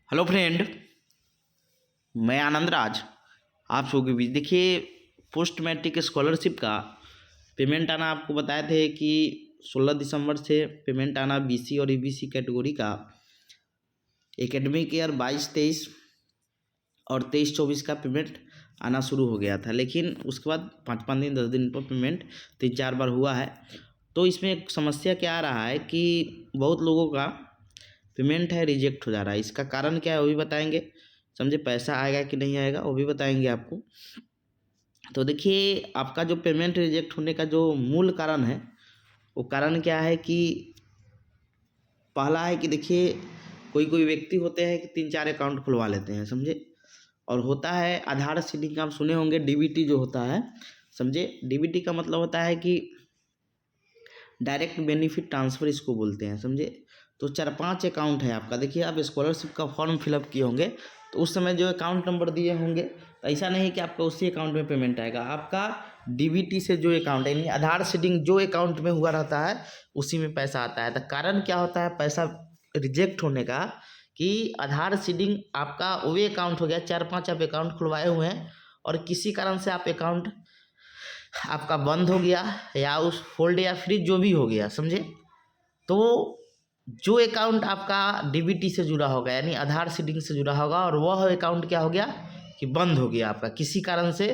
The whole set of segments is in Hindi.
हेलो फ्रेंड, मैं आनंद राज आप सबके के बीच। देखिए, पोस्ट मैट्रिक स्कॉलरशिप का पेमेंट आना आपको बताए थे कि 16 दिसंबर से पेमेंट आना बीसी और ईबीसी कैटेगरी का एकेडमिक ईयर 22-23 और 23-24 का पेमेंट आना शुरू हो गया था। लेकिन उसके बाद 5-5 दिन 10 दिन पर पेमेंट 3-4 बार हुआ है। तो इसमें एक समस्या क्या आ रहा है कि बहुत लोगों का पेमेंट है रिजेक्ट हो जा रहा है। इसका कारण क्या है वो भी बताएंगे, समझे। पैसा आएगा कि नहीं आएगा वो भी बताएंगे आपको। तो देखिए, आपका जो पेमेंट रिजेक्ट होने का जो मूल कारण है वो कारण क्या है कि पहला है कि देखिए, कोई कोई व्यक्ति होते हैं कि 3-4 अकाउंट खुलवा लेते हैं, समझे। और होता है आधार सीडिंग का, आप सुने होंगे डीबीटी जो होता है, समझे। डीबीटी का मतलब होता है कि डायरेक्ट बेनिफिट ट्रांसफ़र इसको बोलते हैं, समझे। तो 4-5 अकाउंट है आपका। देखिए, आप स्कॉलरशिप का फॉर्म फिलअप किए होंगे तो उस समय जो अकाउंट नंबर दिए होंगे, तो ऐसा नहीं कि आपका उसी अकाउंट में पेमेंट आएगा। आपका डीबीटी से जो अकाउंट है, यानी आधार सीडिंग जो अकाउंट में हुआ रहता है उसी में पैसा आता है। तो कारण क्या होता है पैसा रिजेक्ट होने का कि आधार सीडिंग आपका वो अकाउंट हो गया, 4-5 आप अकाउंट खुलवाए हुए हैं और किसी कारण से आप अकाउंट आपका बंद हो गया या उस होल्ड या फ्रीज जो भी हो गया, समझे। तो जो अकाउंट आपका डीबीटी से जुड़ा होगा यानी आधार सीडिंग से जुड़ा होगा और वह अकाउंट क्या हो गया कि बंद हो गया आपका किसी कारण से,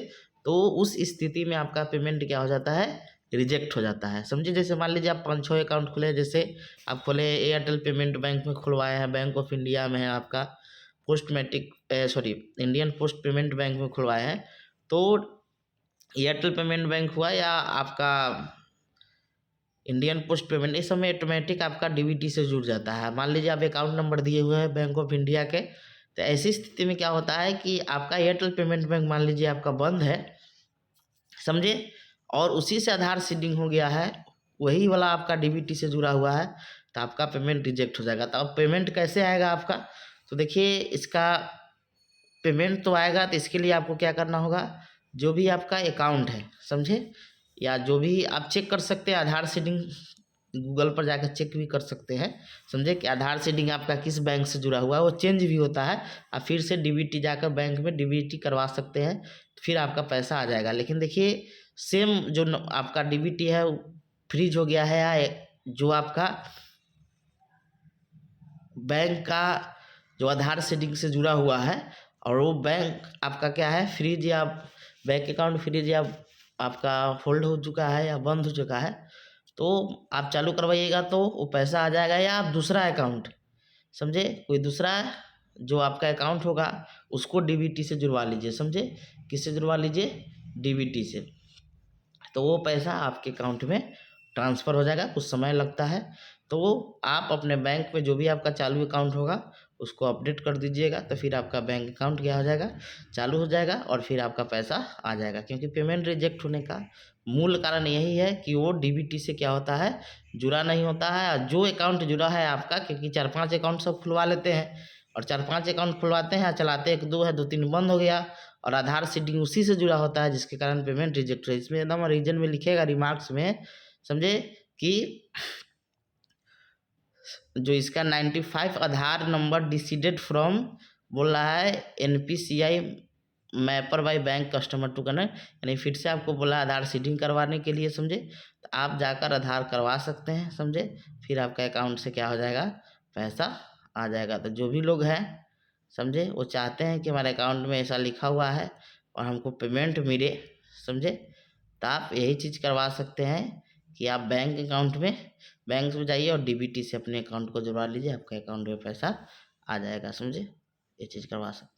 तो उस स्थिति में आपका पेमेंट क्या हो जाता है, रिजेक्ट हो जाता है, समझे। जैसे मान लीजिए आप 5-6 अकाउंट खुले, जैसे आप खोले एयरटेल पेमेंट बैंक में खुलवाए हैं, बैंक ऑफ इंडिया में है आपका, post matric Indian post payment bank में खुलवाए हैं। तो एयरटेल पेमेंट बैंक हुआ या आपका इंडियन पोस्ट पेमेंट, इस समय ऑटोमेटिक आपका डीबीटी से जुड़ जाता है। मान लीजिए आप अकाउंट नंबर दिए हुए हैं बैंक ऑफ इंडिया के, तो ऐसी स्थिति में क्या होता है कि आपका एयरटेल पेमेंट बैंक मान लीजिए आपका बंद है, समझे, और उसी से आधार सीडिंग हो गया है, वही वाला आपका डीबीटी से जुड़ा हुआ है, तो आपका पेमेंट रिजेक्ट हो जाएगा। तो अब पेमेंट कैसे आएगा आपका, तो देखिए इसका पेमेंट तो आएगा, तो इसके लिए आपको क्या करना होगा, जो भी आपका अकाउंट है, समझे, या जो भी आप चेक कर सकते हैं आधार सीडिंग, गूगल पर जाकर चेक भी कर सकते हैं, समझे, कि आधार सीडिंग आपका किस बैंक से जुड़ा हुआ है। वो चेंज भी होता है, आप फिर से डीबीटी जाकर बैंक में डीबीटी करवा सकते हैं, तो फिर आपका पैसा आ जाएगा। लेकिन देखिए, सेम जो आपका डीबीटी है फ्रीज हो गया है, या जो आपका बैंक का जो आधार सीडिंग से जुड़ा हुआ है और वो बैंक आपका क्या है फ्रीज, या बैंक अकाउंट फ्रीज, या आपका होल्ड हो चुका है या बंद हो चुका है, तो आप चालू करवाइएगा तो वो पैसा आ जाएगा। या आप दूसरा अकाउंट, समझे, कोई दूसरा जो आपका अकाउंट होगा उसको डीबीटी से जुड़वा लीजिए, समझे। किससे जुड़वा लीजिए, डीबीटी से, तो वो पैसा आपके अकाउंट में ट्रांसफ़र हो जाएगा। कुछ समय लगता है, तो वो आप अपने बैंक में जो भी आपका चालू अकाउंट होगा उसको अपडेट कर दीजिएगा, तो फिर आपका बैंक अकाउंट क्या हो जाएगा, चालू हो जाएगा और फिर आपका पैसा आ जाएगा। क्योंकि पेमेंट रिजेक्ट होने का मूल कारण यही है कि वो डीबीटी से क्या होता है, जुड़ा नहीं होता है। और जो अकाउंट जुड़ा है आपका, क्योंकि 4-5 अकाउंट सब खुलवा लेते हैं और 4-5 अकाउंट खुलवाते हैं, चलाते 1-2 है, 2-3 बंद हो गया, और आधार सीडिंग उसी से जुड़ा होता है, जिसके कारण पेमेंट रिजेक्ट है। इसमें एकदम रीजन में लिखेगा रिमार्क्स में, समझे, कि जो इसका 95 आधार नंबर डिसीडेड फ्रॉम बोल रहा है NPCI mapper by bank customer to connect, यानी फिर से आपको बोला आधार सीडिंग करवाने के लिए, समझे। तो आप जाकर आधार करवा सकते हैं, समझे, फिर आपका अकाउंट से क्या हो जाएगा, पैसा आ जाएगा। तो जो भी लोग हैं, समझे, वो चाहते हैं कि हमारे अकाउंट में ऐसा लिखा हुआ है और हमको पेमेंट मिले, समझे, तो आप यही चीज़ करवा सकते हैं कि आप बैंक अकाउंट में, बैंक में जाइए और डीबीटी से अपने अकाउंट को जुड़वा लीजिए, आपके अकाउंट में पैसा आ जाएगा, समझे। ये चीज़ करवा सकते हैं।